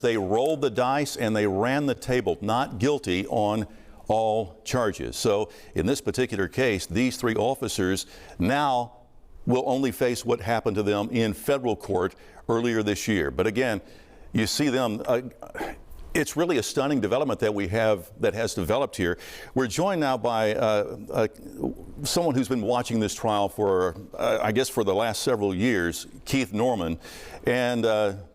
They rolled the dice and they ran the table, not guilty on all charges. So in this particular case, these three officers now will only face what happened to them in federal court earlier this year. But again, you see them, it's really a stunning development that we have that has developed here. We're joined now by someone who's been watching this trial for, I guess, for the last several years, Keith Norman. And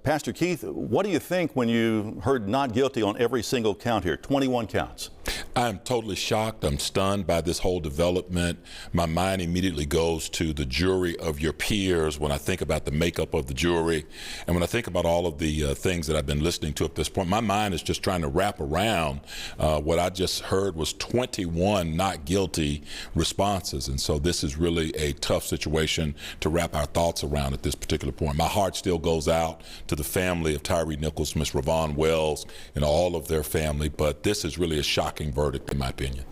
Pastor Keith, what do you think when you heard not guilty on every single count here, 21 counts? I'm totally shocked. I'm stunned by this whole development. My mind immediately goes to the jury of your peers when I think about the makeup of the jury. And when I think about all of the things that I've been listening to at this point, my mind is just trying to wrap around what I just heard was 21 not guilty responses. And so this is really a tough situation to wrap our thoughts around at this particular point. My heart still goes out to the family of Tyree Nichols, Miss Ravon Wells, and all of their family. But this is really a shocking verdict, in my opinion.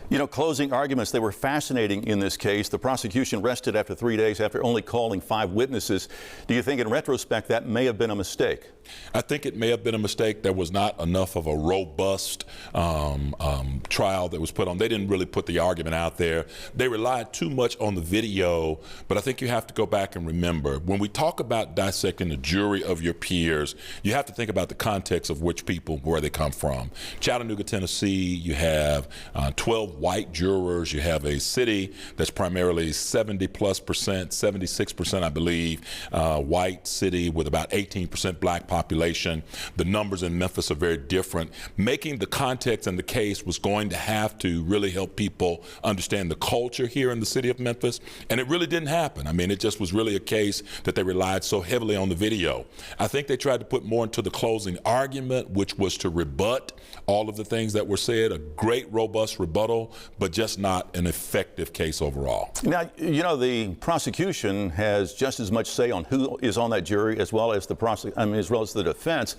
You know, closing arguments, they were fascinating in this case. The prosecution rested after 3 days after only calling 5 witnesses. Do you think in retrospect that may have been a mistake? I think it may have been a mistake. There was not enough of a robust trial that was put on. They didn't really put the argument out there. They relied too much on the video, but I think you have to go back and remember, when we talk about dissecting the jury of your peers, you have to think about the context of which people, where they come from. Chattanooga, Tennessee, you have 12 white jurors. You have a city that's primarily 70+%, 76%, I believe, white city with about 18% black population. The numbers in Memphis are very different. Making the context and the case was going to have to really help people understand the culture here in the city of Memphis, and it really didn't happen. I mean, it just was really a case that they relied so heavily on the video. I think they tried to put more into the closing argument, which was to rebut all of the things that were said, a great, robust rebuttal, but just not an effective case overall. Now, you know, the prosecution has just as much say on who is on that jury as well as the defense.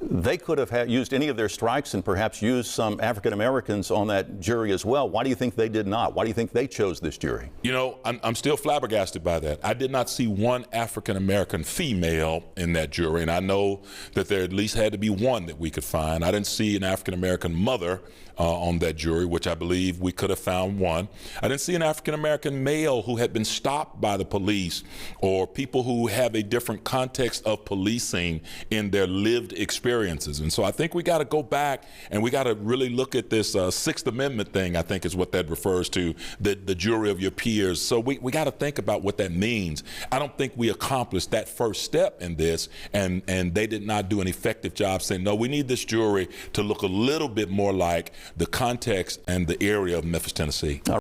They could have used any of their strikes and perhaps used some African Americans on that jury as well. Why do you think they did not? Why do you think they chose this jury? You know, I'm still flabbergasted by that. I did not see one African American female in that jury, and I know that there at least had to be one that we could find. I didn't see an African American mother on that jury, which I believe we could have found one. I didn't see an African American male who had been stopped by the police, or people who have a different context of policing in their lived experiences. And so I think we got to go back and we got to really look at this Sixth Amendment thing, I think is what that refers to, the jury of your peers. So we got to think about what that means. I don't think we accomplished that first step in this, and they did not do an effective job saying, no, we need this jury to look a little bit more like the context and the area of Memphis, Tennessee.